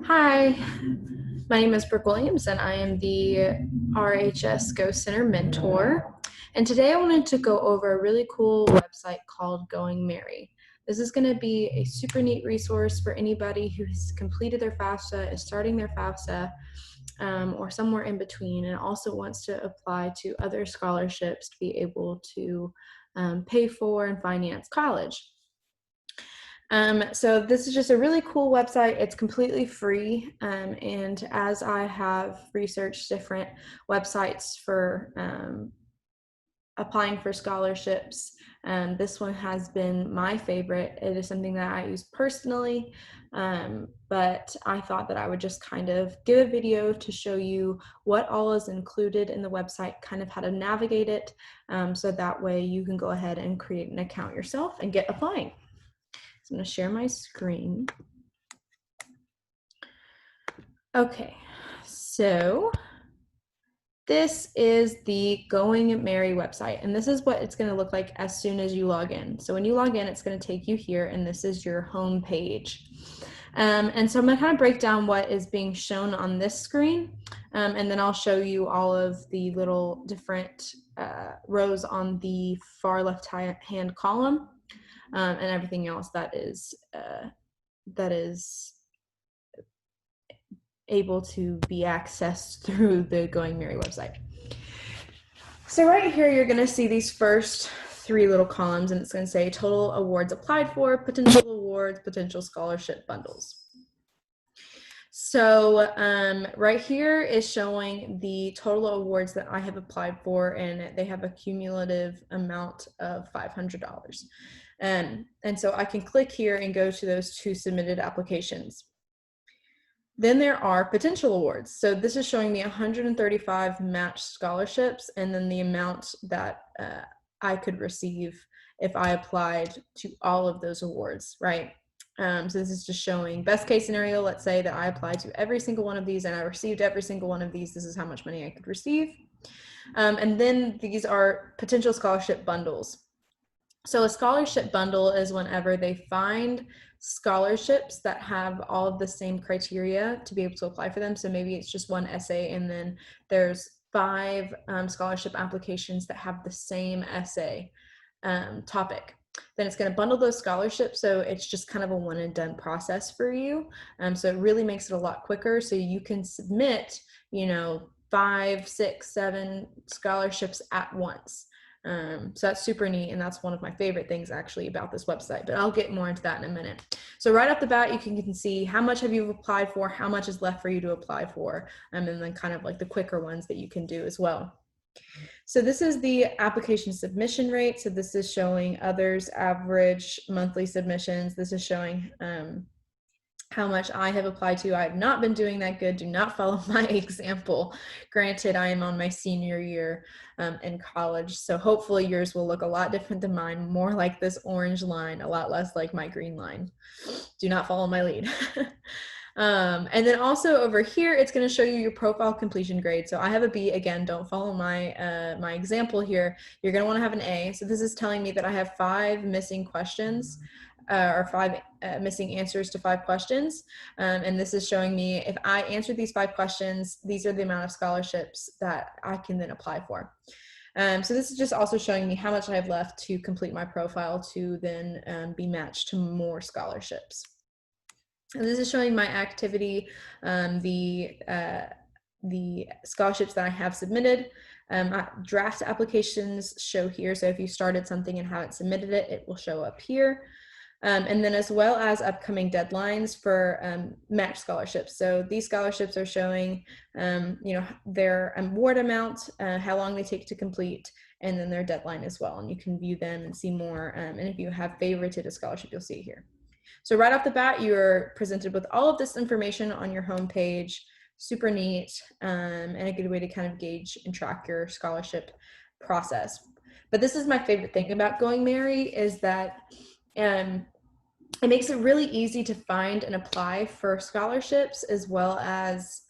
Hi, my name is Brooke Williams and I am the RHS Go Center mentor. And today I wanted to go over a really cool website called Going Merry. This is going to be a super neat resource for anybody who has completed their FAFSA, is starting their FAFSA, or somewhere in between, and also wants to apply to other scholarships to be able to pay for and finance college. So this is just a really cool website. It's completely free. And as I have researched different websites for applying for scholarships, this one has been my favorite. It is something that I use personally, but I thought that I would just kind of give a video to show you what all is included in the website, kind of how to navigate it, so that way you can go ahead and create an account yourself and get applying. So I'm going to share my screen. Okay, so this is the Going Merry website, and this is what it's going to look like as soon as you log in. So when you log in, it's going to take you here, and this is your home page. And so I'm going to kind of break down what is being shown on this screen, and then I'll show you all of the little different rows on the far left-hand column. And everything else that is able to be accessed through the Going Merry website. So right here, you're going to see these first three little columns, and it's going to say total awards applied for, potential awards, potential scholarship bundles. So right here is showing the total awards that I have applied for, and they have a cumulative amount of $500. And so I can click here and go to those two submitted applications. Then there are potential awards. So this is showing me 135 matched scholarships, and then the amount that I could receive if I applied to all of those awards, right? So this is just showing best case scenario. Let's say that I applied to every single one of these and I received every single one of these. This is how much money I could receive. And then these are potential scholarship bundles. So a scholarship bundle is whenever they find scholarships that have all of the same criteria to be able to apply for them. So maybe it's just one essay, and then there's 5 scholarship applications that have the same essay topic. Then it's going to bundle those scholarships, so it's just kind of a one and done process for you. So it really makes it a lot quicker. So you can submit, 5, 6, 7 scholarships at once. So that's super neat, and that's one of my favorite things actually about this website, but I'll get more into that in a minute. So right off the bat, you can see how much have you applied for, how much is left for you to apply for, and then kind of like the quicker ones that you can do as well. So this is the application submission rate. So this is showing others' average monthly submissions. This is showing how much I have applied to. I have not been doing that good. Do not follow my example. Granted, I am on my senior year in college, so hopefully yours will look a lot different than mine, more like this orange line, a lot less like my green line. Do not follow my lead. And then also over here, it's going to show you your profile completion grade. So I have a B. Again, don't follow my my example here. You're going to want to have an A. So this is telling me that I have 5 missing questions, or 5 missing answers to 5 questions. And this is showing me if I answered these 5 questions, these are the amount of scholarships that I can then apply for. So this is just also showing me how much I have left to complete my profile to then be matched to more scholarships. And this is showing my activity, the scholarships that I have submitted. Draft applications show here. So if you started something and haven't submitted it, it will show up here. And then as well as upcoming deadlines for match scholarships. So these scholarships are showing, their award amount, how long they take to complete, and then their deadline as well. And you can view them and see more. And if you have favorited a scholarship, you'll see it here. So right off the bat, you're presented with all of this information on your home page. Super neat, and a good way to kind of gauge and track your scholarship process. But this is my favorite thing about Going Merry, is that it makes it really easy to find and apply for scholarships, as well as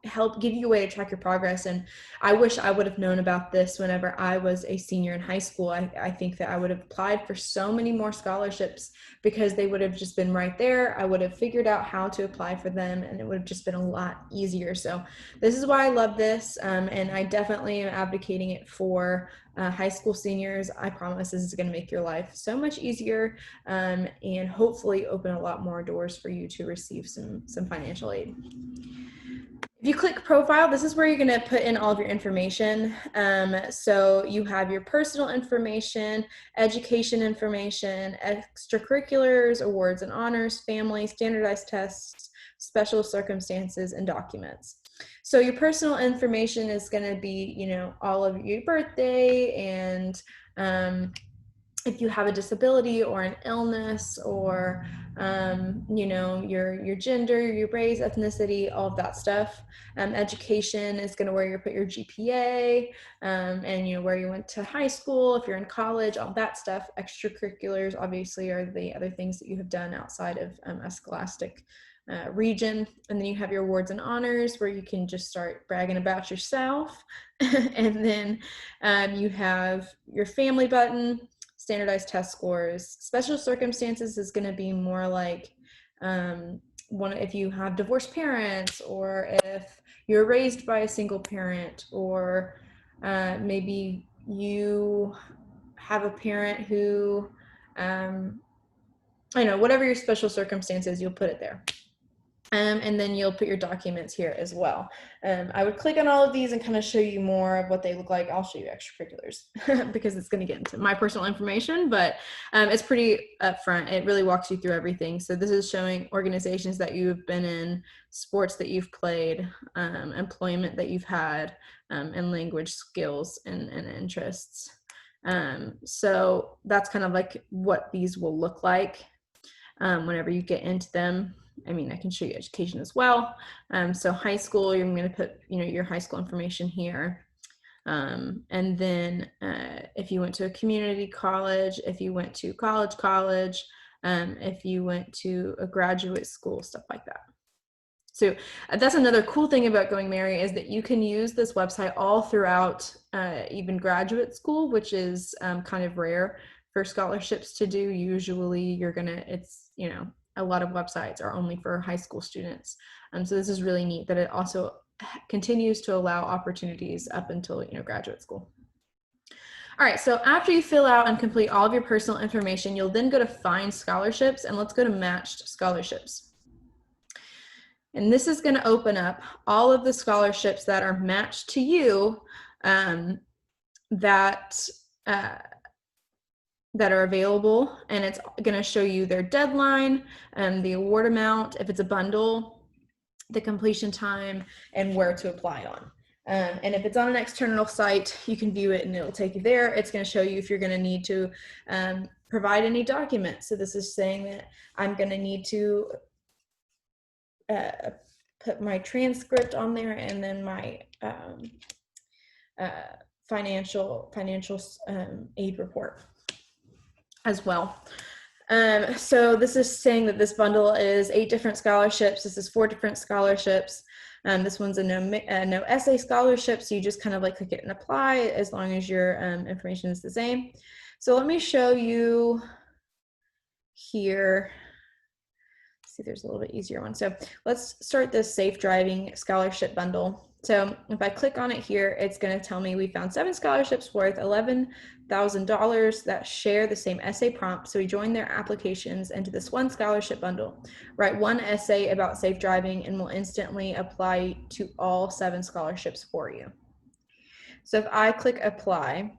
help give you a way to track your progress. And I wish I would have known about this whenever I was a senior in high school. I think that I would have applied for so many more scholarships because they would have just been right there. I would have figured out how to apply for them, and it would have just been a lot easier. So this is why I love this, and I definitely am advocating it for high school seniors. I promise this is going to make your life so much easier, and hopefully open a lot more doors for you to receive some financial aid. If you click profile, this is where you're going to put in all of your information. So you have your personal information, education information, extracurriculars, awards and honors, family, standardized tests, special circumstances, and documents. So your personal information is going to be, you know, all of your birthday and if you have a disability or an illness, or you know, your gender, your race, ethnicity, all of that stuff. Education is going to where you put your GPA, and you know, where you went to high school, if you're in college, all that stuff. Extracurriculars obviously are the other things that you have done outside of a scholastic region. And then you have your awards and honors, where you can just start bragging about yourself. And then you have your family button, standardized test scores. Special circumstances is going to be more like if you have divorced parents, or if you're raised by a single parent, or maybe you have a parent who, I know, whatever your special circumstances, you'll put it there. And then you'll put your documents here as well. I would click on all of these and kind of show you more of what they look like. I'll show you extracurriculars because it's going to get into my personal information, but it's pretty upfront. It really walks you through everything. So this is showing organizations that you've been in, sports that you've played, employment that you've had, and language skills and interests. So that's kind of like what these will look like whenever you get into them. I mean, I can show you education as well. So high school, you're going to put, you know, your high school information here. And then if you went to a community college, if you went to college, if you went to a graduate school, stuff like that. So that's another cool thing about Going Merry, is that you can use this website all throughout even graduate school, which is kind of rare for scholarships to do. Usually it's, you know, a lot of websites are only for high school students. So this is really neat that it also continues to allow opportunities up until, you know, graduate school. All right, so after you fill out and complete all of your personal information, you'll then go to Find Scholarships, and let's go to Matched Scholarships. And this is going to open up all of the scholarships that are matched to you that are available, and it's going to show you their deadline, the award amount, if it's a bundle, the completion time, and where to apply on. And if it's on an external site, you can view it and it'll take you there. It's going to show you if you're going to need to provide any documents. So this is saying that I'm going to need to put my transcript on there, and then my financial aid report as well. So this is saying that this bundle is 8 different scholarships. This is 4 different scholarships. This one's a no essay scholarship, so you just kind of like click it and apply as long as your information is the same. So let me show you here. See, there's a little bit easier one. So let's start this Safe Driving Scholarship Bundle. So if I click on it here, it's going to tell me we found 7 scholarships worth $11,000 that share the same essay prompt. So we join their applications into this one scholarship bundle. Write one essay about safe driving, and we'll instantly apply to all 7 scholarships for you. So if I click apply,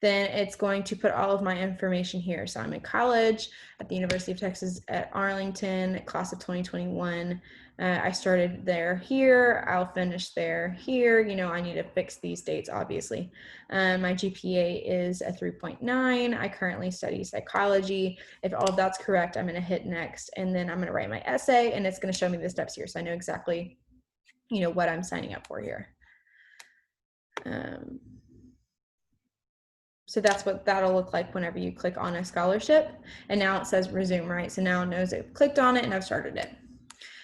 then it's going to put all of my information here. So I'm in college at the University of Texas at Arlington, class of 2021. I started there here. I'll finish there here. You know, I need to fix these dates, obviously. My GPA is a 3.9. I currently study psychology. If all of that's correct, I'm going to hit next, and then I'm going to write my essay, and it's going to show me the steps here. So I know exactly, you know, what I'm signing up for here. So that's what that'll look like whenever you click on a scholarship. And now it says resume, right? So now it knows I've clicked on it and I've started it.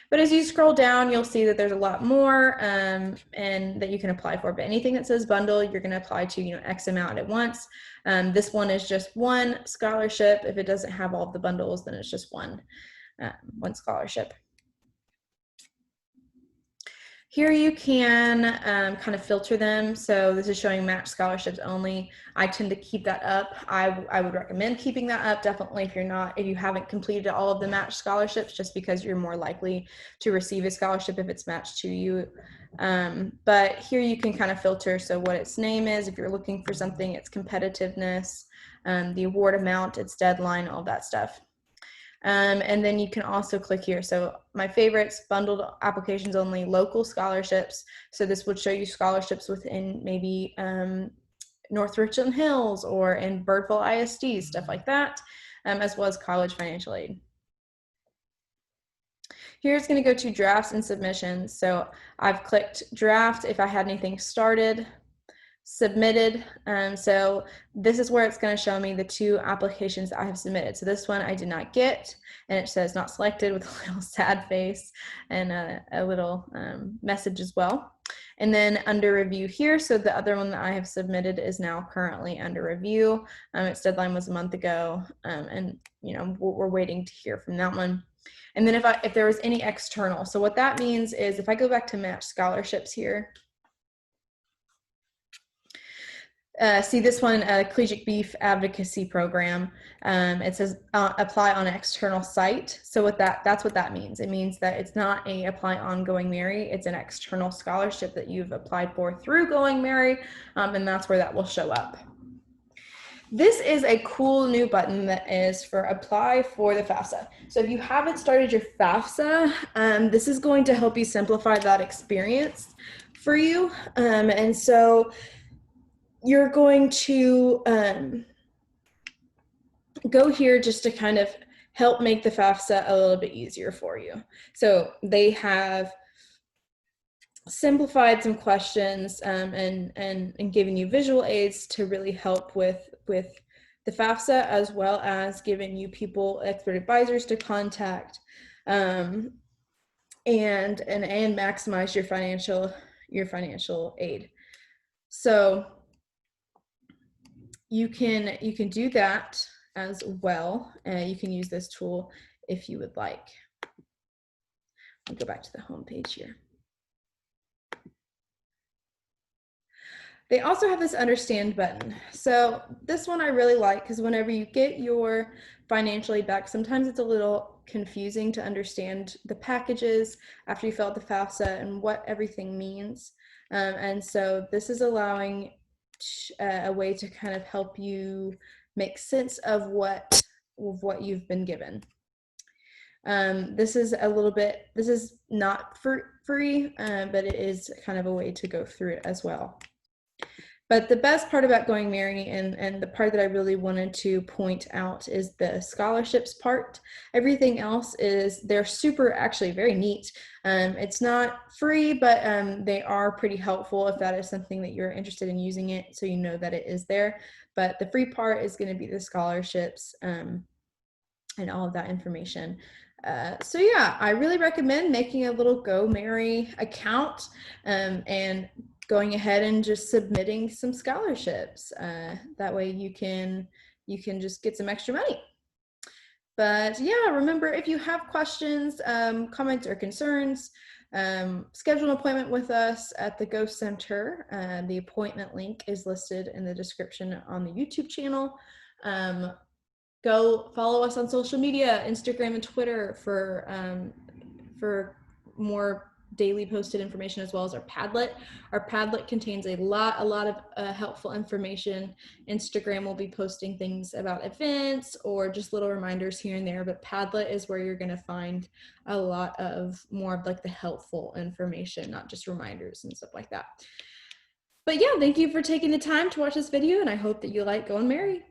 But as you scroll down, you'll see that there's a lot more and that you can apply for. But anything that says bundle, you're going to apply to, X amount at once. This one is just one scholarship. If it doesn't have all of the bundles, then it's just one scholarship. Here you can kind of filter them. So this is showing match scholarships only. I tend to keep that up. I would recommend keeping that up, definitely if you haven't completed all of the match scholarships, just because you're more likely to receive a scholarship if it's matched to you. But here you can kind of filter, so what its name is, if you're looking for something, its competitiveness, the award amount, its deadline, all that stuff. And then you can also click here. So my favorites, bundled applications only, local scholarships. So this would show you scholarships within maybe North Richland Hills or in Birdville ISD, stuff like that, as well as college financial aid. Here's going to go to drafts and submissions. So I've clicked draft if I had anything started, submitted. So this is where it's going to show me the 2 applications I have submitted. So this one I did not get, and it says not selected with a little sad face and a little message as well. And then under review here, so the other one that I have submitted is now currently under review. Its deadline was a month ago, and we're waiting to hear from that one. And then if there was any external, so what that means is if I go back to match scholarships here, see this one, Collegiate Beef Advocacy Program. It says apply on an external site. So that's what that means. It means that it's not a apply on Going Merry. It's an external scholarship that you've applied for through Going Merry, and that's where that will show up. This is a cool new button that is for apply for the FAFSA. So if you haven't started your FAFSA, this is going to help you simplify that experience for you. And so you're going to go here just to kind of help make the FAFSA a little bit easier for you. So they have simplified some questions and giving you visual aids to really help with the FAFSA, as well as giving you expert advisors to contact and maximize your financial aid. So you can do that as well. You can use this tool if you would like. I'll go back to the home page here. They also have this understand button. So this one I really like, because whenever you get your financial aid back, sometimes it's a little confusing to understand the packages after you fill out the FAFSA and what everything means. And so this is allowing a way to kind of help you make sense of what you've been given. This is not free, but it is kind of a way to go through it as well. But the best part about Going Merry, and the part that I really wanted to point out, is the scholarships part. Everything else they're actually very neat. It's not free, but they are pretty helpful if that is something that you're interested in using it, so you know that it is there. But the free part is going to be the scholarships and all of that information. So yeah, I really recommend making a little Go Merry account and going ahead and just submitting some scholarships. That way you can just get some extra money. But yeah, remember, if you have questions, comments, or concerns, schedule an appointment with us at the Go Center. The appointment link is listed in the description on the YouTube channel. Go follow us on social media, Instagram and Twitter, for more daily posted information, as well as our Padlet. Our Padlet contains a lot of helpful information. Instagram will be posting things about events or just little reminders here and there, but Padlet is where you're going to find a lot of more of like the helpful information, not just reminders and stuff like that. But yeah, thank you for taking the time to watch this video, and I hope that you like Going Merry.